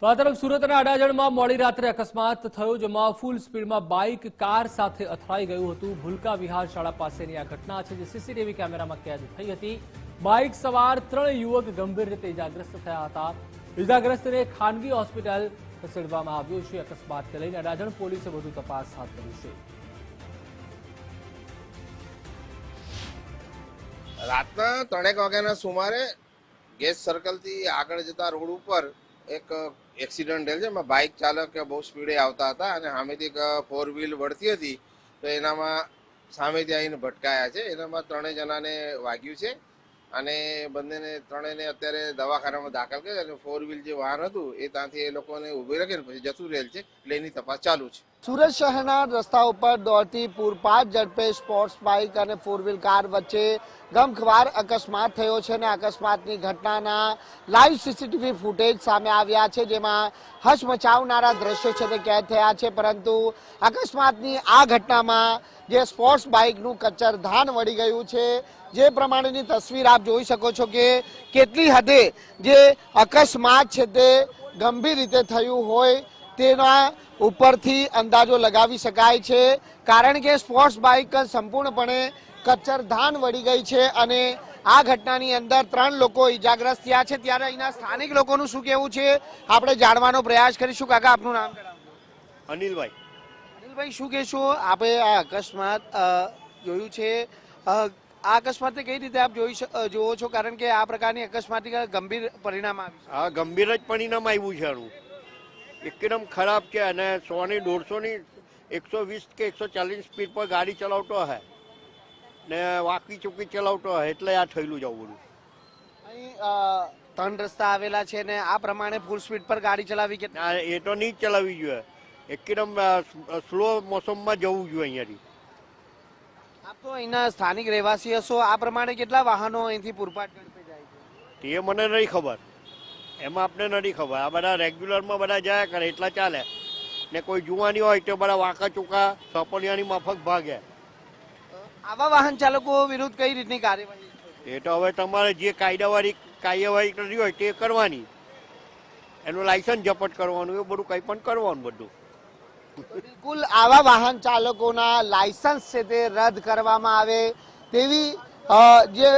તો આ તરફ સુરતના અડાજણમાં મોડી રાત્રે અકસ્માત થયો, જેમાં ફૂલ સ્પીડમાં બાઇક કાર સાથે અથડાઈ ગયું હતું। ભૂલકા વિહાર શાળા પાસેની આ ઘટના છે, જે સીસીટીવી કેમેરામાં કેદ થઈ હતી। બાઇક સવાર 3 યુવક ગંભીર રીતે ઇજાગ્રસ્ત થયા હતા। ઇજાગ્રસ્તને ખાનગી હોસ્પિટલ ખસેડવામાં આવ્યો છે। અકસ્માતને લઈને અડાજણ પોલીસે વધુ તપાસ હાથ ધરી છે। રાતના 3 વાગ્યાના સુમારે ગેસ સર્કલથી આગળ જતા રોડ ઉપર એક એક્સિડન્ટ થયેલ છે। એમાં બાઇક ચાલક બહુ સ્પીડે આવતા હતા અને સામેથી એક 4 વ્હીલ વળતી હતી, તો એનામાં સામેથી આવીને ભટકાયા છે। એનામાં 3 જણાને વાગ્યું છે અને બંનેને ત્રણેયને અત્યારે દવાખાનામાં દાખલ કર્યા અને 4 વ્હીલ જે વાહન હતું એ ત્યાંથી એ લોકોને ઊભી રાખીને પછી જતું રહેલ છે, એટલે એની તપાસ ચાલુ છે। સુરત શહેરના રસ્તા ઉપર દોડતી પૂરપાટ ઝડપે સ્પોર્ટ્સ બાઇક અને 4 વ્હીલ કાર વચ્ચે ગમખ્વાર અકસ્માત થયો છે અને અકસ્માતની ઘટનાના લાઈવ સીસીટીવી ફૂટેજ સામે આવ્યા છે, જેમાં હચમચાવનારા દ્રશ્યો છે તે કેદ થયા છે। પરંતુ અકસ્માતની આ ઘટનામાં જે સ્પોર્ટ્સ બાઇકનું કચ્ચરધાન વળી ગયું છે, જે પ્રમાણેની તસવીર આપ જોઈ શકો છો કે કેટલી હદે જે અકસ્માત છે તે ગંભીર રીતે થયું હોય તેના ઉપરથી અંદાજો લગાવી શકાય છે, કારણ કે સ્પોર્ટ્સ બાઇક સંપૂર્ણપણે કચ્ચરધાન વળી ગઈ છે અને આ ઘટનાની અંદર 3 લોકો ઇજાગ્રસ્ત થયા છે। ત્યારે અહીંના સ્થાનિક લોકોનું શું કહેવું છે આપણે જાણવાનો પ્રયાસ કરીશું। કાકા, આપનું નામ જણાવો। અનિલભાઈ। અનિલભાઈ, શું કહેશો? આપણે આ અકસ્માત જોયું છે, આ અકસ્માતને કઈ રીતે આપ જોવો છો? કારણ કે આ પ્રકારની અકસ્માતથી ગંભીર પરિણામ આવ્યું છે। હા, ગંભીર જ પરિણામ આવ્યું છે આનું, એકદમ ખરાબ છે અને 100 ની 150 ની 120 કે 140 સ્પીડ પર ગાડી ચલાવતો હે ને વાકી ચૂકી ચલાવતો હે, એટલે આ થયેલું જ આવું બધું। અહીં 3 રસ્તા આવેલા છે ને આ પ્રમાણે ફૂલ સ્પીડ પર ગાડી ચલાવી કે એ તો નહીં જ ચલાવવી જોઈએ, એકદમ સ્લો મોસમમાં જવું જોઈએ અહીંયાથી। આપ તો અહીંના સ્થાનિક રહેવાસી હશો, આ પ્રમાણે કેટલા વાહનો અહીંથી પૂરપાટ ઝડપે જાય છે? એ મને નહીં ખબર, એમાં આપણે નથી ખબર। આ બધા રેગ્યુલરમાં બધા જાય કરે એટલા ચાલે ને કોઈ જુવાની હોય તો બધા વાંકા ચૂકા સપલિયાની માફક ભાગે। આવા વાહન ચાલકો વિરુદ્ધ કઈ રીતની કાર્યવાહી? એ તો હવે તમારે જે કાર્યવાહી કરવી હોય તે કરવાની, એનું લાયસન્સ જપ્ત કરવાનું, એ બધું કંઈ પણ કરવાનું બધું। બિલકુલ આવા વાહન ચાલકોના લાયસન્સ છે તે રદ કરવામાં આવે તેવી જે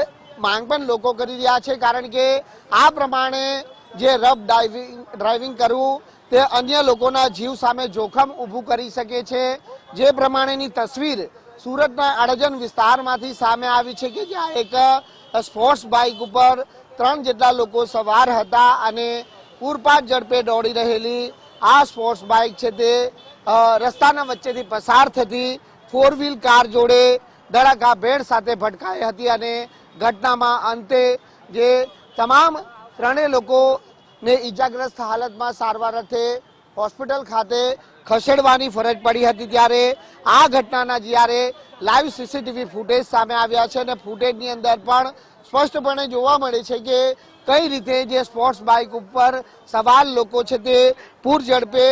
માંગ પણ લોકો કરી રહ્યા છે, કારણ કે આ પ્રમાણે જે રફ ડ્રાઇવિંગ કરવું તે અન્ય લોકોના જીવ સામે જોખમ ઊભું કરી શકે છે। જે પ્રમાણેની તસવીર સુરતના અડાજણ વિસ્તારમાંથી સામે આવી છે કે જ્યાં એક સ્પોર્ટ્સ બાઇક ઉપર 3 જેટલા લોકો સવાર હતા અને પૂરપાટ ઝડપે દોડી રહેલી આ સ્પોર્ટ્સ બાઇક છે તે રસ્તાના વચ્ચેથી પસાર થતી 4 વ્હીલ કાર જોડે ધડાકાભેર સાથે ભટકાઈ હતી અને ઘટનામાં અંતે જે તમામ 3 લોકોને ઇજાગ્રસ્ત હાલતમાં સારવાર અર્થે હોસ્પિટલ ખાતે ખસેડવાની ફરજ પડી હતી। ત્યારે આ ઘટનાના જ્યારે લાઈવ સીસીટીવી ફૂટેજ સામે આવ્યા છે અને ફૂટેજની અંદર પણ સ્પષ્ટપણે જોવા મળે છે કે કઈ રીતે જે સ્પોર્ટ્સ બાઇક ઉપર સવાર લોકો છે તે પૂર ઝડપે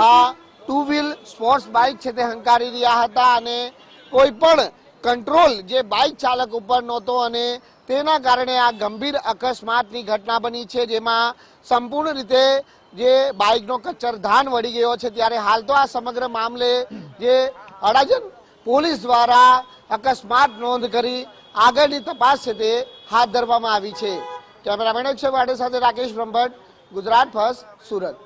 આ 2 વ્હીલ સ્પોર્ટ્સ બાઇક છે તે હંકારી રહ્યા હતા અને કોઈ પણ કંટ્રોલ જે બાઇક ચાલક ઉપર નહોતો અને તેના કારણે આ ગંભીર અકસ્માતની ઘટના બની છે, જેમાં સંપૂર્ણ રીતે જે બાઇકનો કચ્ચરધાન વળી ગયો છે। ત્યારે હાલ તો આ સમગ્ર મામલે જે અડાજણ પોલીસ દ્વારા અકસ્માત નોંધ કરી આગળની તપાસ છે તે હાથ ધરવામાં આવી છે। કેમેરામેન અક્ષય વાડે સાથે રાકેશ બ્રહ્મભટ્ટ, ગુજરાત ફર્સ્ટ, સુરત।